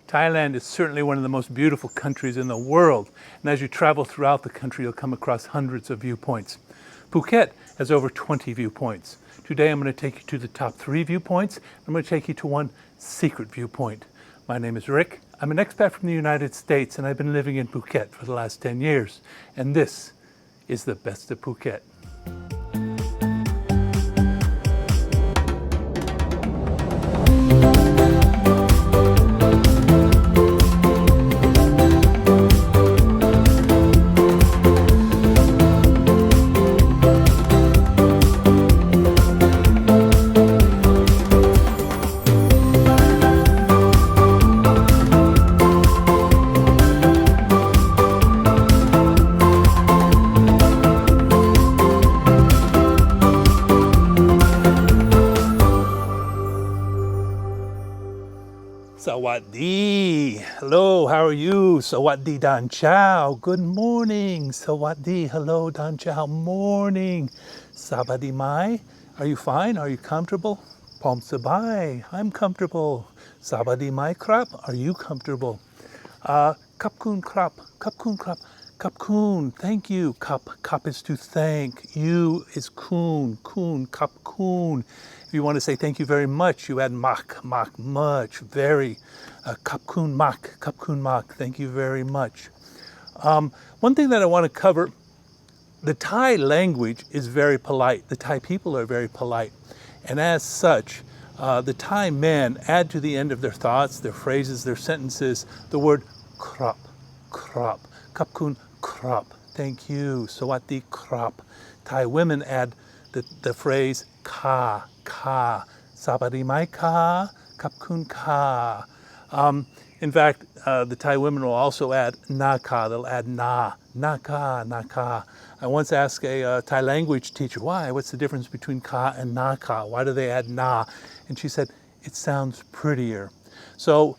Thailand is certainly one of the most beautiful countries in the world, and as you travel throughout the country, you'll come across hundreds of viewpoints. Phuket has over 20 viewpoints. Today I'm going to take you to the top 3 viewpoints. I'm going to take you to one secret viewpoint. My name is Rick. I'm an expat from the United States, and I've been living in Phuket for the last 10 years. And this is the best of Phuket. Sawadee. Hello, how are you? Sawadee Dan Chow. Good morning. Sawadee. Hello, Dan Chow. Morning. Sabadi Mai. Are you fine? Are you comfortable? Pom Sabai. I'm comfortable. Sabadi Mai Krap. Are you comfortable? Kapkun Krap. Kapkun Krap. Kapkun. Thank you. Kap is to thank. You is kun. Kun. Kapkun. If you want to say thank you very much, you add mak, much, very. Kapkun mak, thank you very much. One thing that I want to cover, the Thai language is very polite. The Thai people are very polite. And as such, the Thai men add to the end of their thoughts, their phrases, their sentences, the word krap. Kapkun krap, thank you. Sawati krap. Thai women add the phrase ka. Sabadi mai ka, kapkun ka. In fact, the Thai women will also add naka. They'll add naka. I once asked a Thai language teacher, why? What's the difference between ka and naka? Why do they add na? And she said, it sounds prettier. So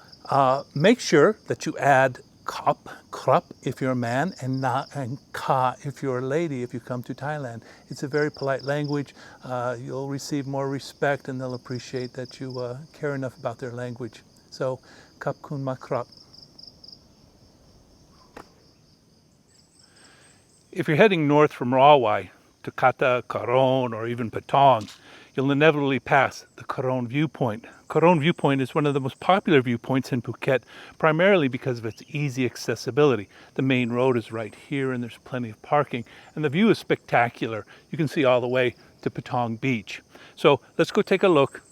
make sure that you add krap if you're a man, and na and ka if you're a lady if you come to Thailand. It's a very polite language. You'll receive more respect, and they'll appreciate that you care enough about their language. So, kap kun makrap. If you're heading north from Rawai to Kata, Karon, or even Patong, you'll inevitably pass the Karon Viewpoint. Karon Viewpoint is one of the most popular viewpoints in Phuket, primarily because of its easy accessibility. The main road is right here, and there's plenty of parking, and the view is spectacular. You can see all the way to Patong Beach. So let's go take a look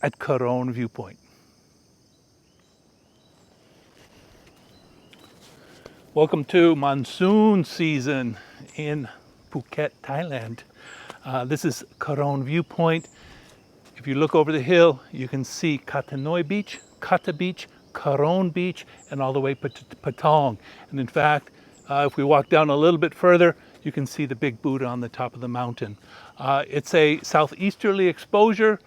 at Karon Viewpoint. Welcome to monsoon season in Phuket, Thailand. This is Karon Viewpoint. If you look over the hill, you can see Kata Noi Beach, Kata Beach, Karon Beach, and all the way to Patong. And in fact, if we walk down a little bit further, you can see the big Buddha on the top of the mountain. It's a southeasterly exposure,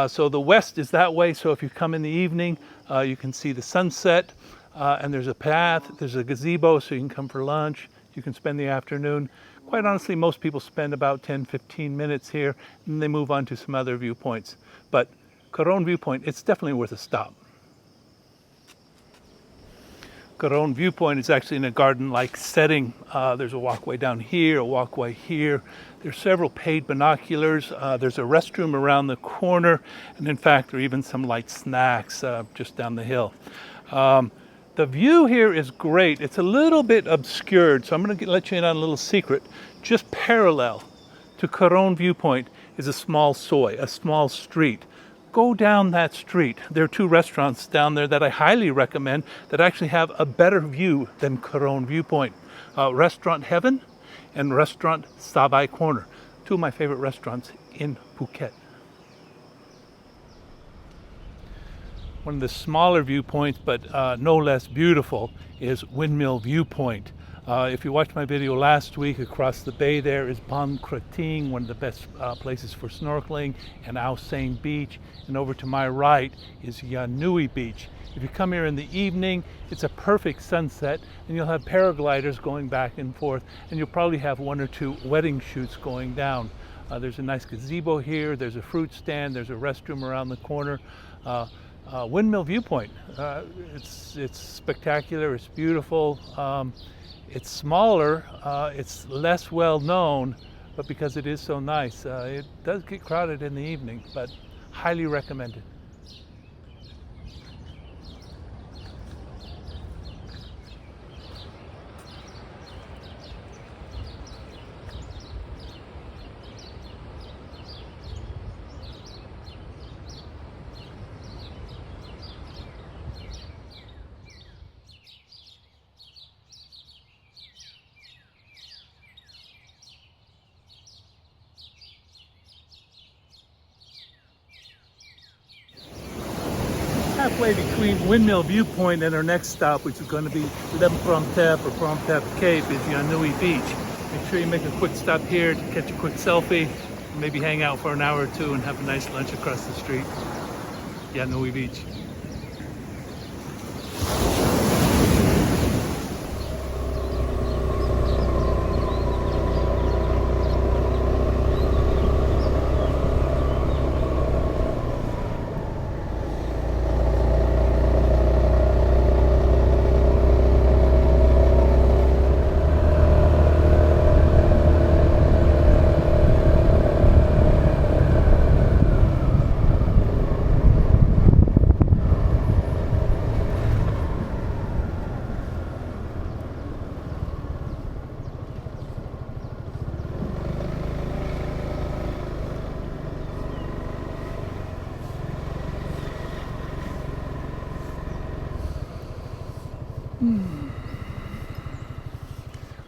so the west is that way. So if you come in the evening, you can see the sunset, and there's a path, there's a gazebo, so you can come for lunch. You can spend the afternoon. Quite honestly, most people spend about 10-15 minutes here, and they move on to some other viewpoints. But Karon Viewpoint, it's definitely worth a stop. Karon Viewpoint is actually in a garden-like setting. There's a walkway down here, a walkway here. There's several paid binoculars. There's a restroom around the corner, and in fact, there are even some light snacks just down the hill. The view here is great. It's a little bit obscured, so I'm going to let you in on a little secret. Just parallel to Karon Viewpoint is a small soi, a small street. Go down that street. There are 2 restaurants down there that I highly recommend that actually have a better view than Karon Viewpoint. Restaurant Heaven and Restaurant Sabai Corner. 2 of my favorite restaurants in Phuket. One of the smaller viewpoints, but no less beautiful, is Windmill Viewpoint. If you watched my video last week, across the bay there is Bang Krating, one of the best places for snorkeling, and Ao Sain Beach. And over to my right is Yanui Beach. If you come here in the evening, it's a perfect sunset, and you'll have paragliders going back and forth, and you'll probably have 1 or 2 wedding shoots going down. There's a nice gazebo here, there's a fruit stand, there's a restroom around the corner. Windmill Viewpoint. It's spectacular. It's beautiful. It's smaller. It's less well known, but because it is so nice, it does get crowded in the evening. But highly recommended. Halfway between Windmill Viewpoint and our next stop, which is going to be Lempromtep or Promtep Cape, is Yanui Beach. Make sure you make a quick stop here to catch a quick selfie, maybe hang out for an hour or two and have a nice lunch across the street. Yanui Beach.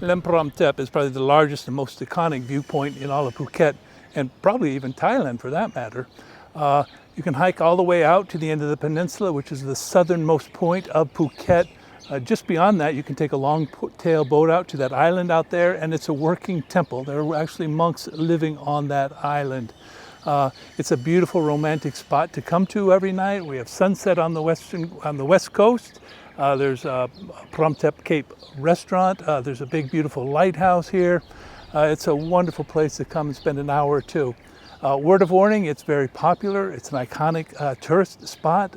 Lempromtep is probably the largest and most iconic viewpoint in all of Phuket, and probably even Thailand for that matter. You can hike all the way out to the end of the peninsula, which is the southernmost point of Phuket. Just beyond that, you can take a long tail boat out to that island out there, and it's a working temple. There are actually monks living on that island. It's a beautiful romantic spot to come to every night. We have sunset on the west coast. There's a Promtep Cape restaurant. There's a big, beautiful lighthouse here. It's a wonderful place to come and spend an hour or two. Word of warning, it's very popular. It's an iconic tourist spot.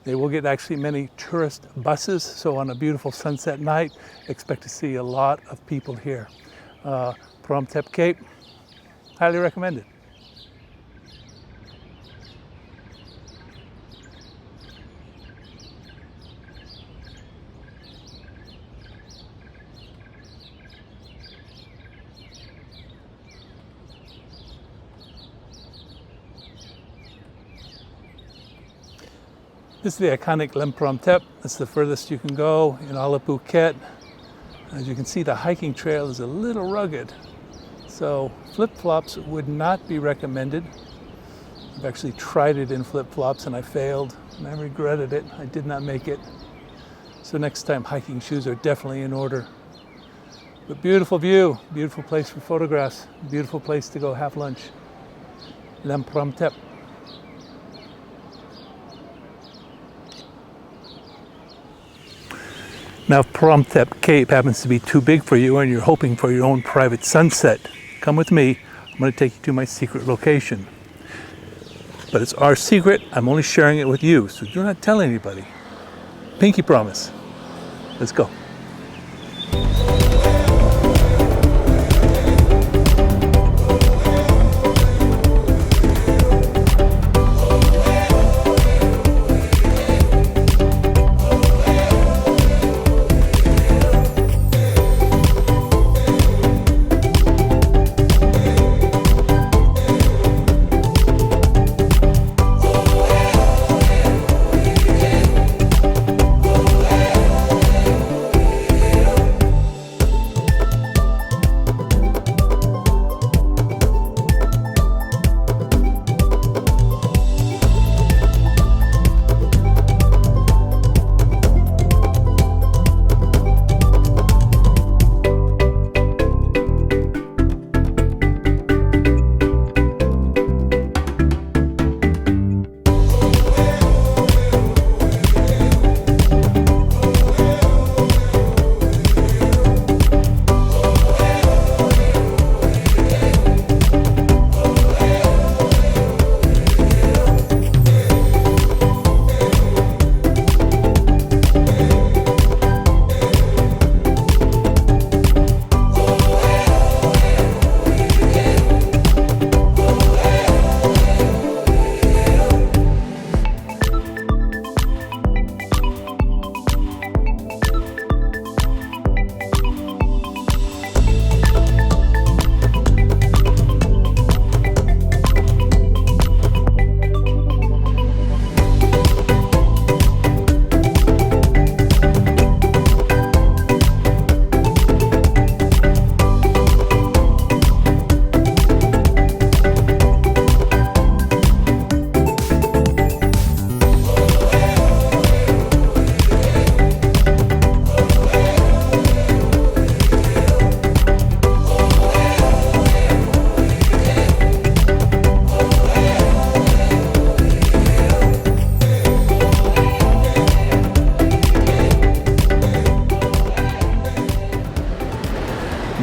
They will get actually many tourist buses. So on a beautiful sunset night, expect to see a lot of people here. Promtep Cape, highly recommended. This is the iconic Lempromtep. It's the furthest you can go in all of Phuket. As you can see, the hiking trail is a little rugged, so flip-flops would not be recommended. I've actually tried it in flip-flops and I failed, and I regretted it. I did not make it. So next time, hiking shoes are definitely in order. But beautiful view, beautiful place for photographs, beautiful place to go have lunch. Lempromtep. Now, if Promtep Cape happens to be too big for you and you're hoping for your own private sunset, come with me. I'm going to take you to my secret location. But it's our secret. I'm only sharing it with you, so do not tell anybody. Pinky promise. Let's go.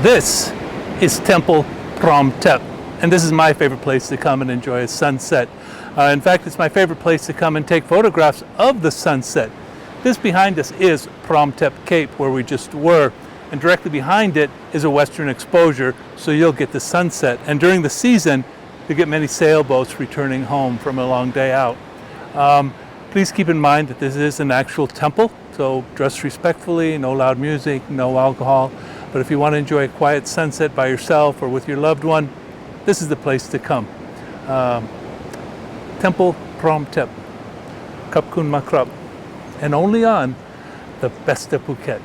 This is Temple Prom Tep, and this is my favorite place to come and enjoy a sunset. In fact, it's my favorite place to come and take photographs of the sunset. This behind us is Prom Tep Cape, where we just were, and directly behind it is a western exposure, so you'll get the sunset. And during the season, you get many sailboats returning home from a long day out. Please keep in mind that this is an actual temple, so dress respectfully, no loud music, no alcohol. But if you want to enjoy a quiet sunset by yourself or with your loved one, this is the place to come. Temple Prom Tep, Kap Kun Makrap, and only on the Best of Phuket.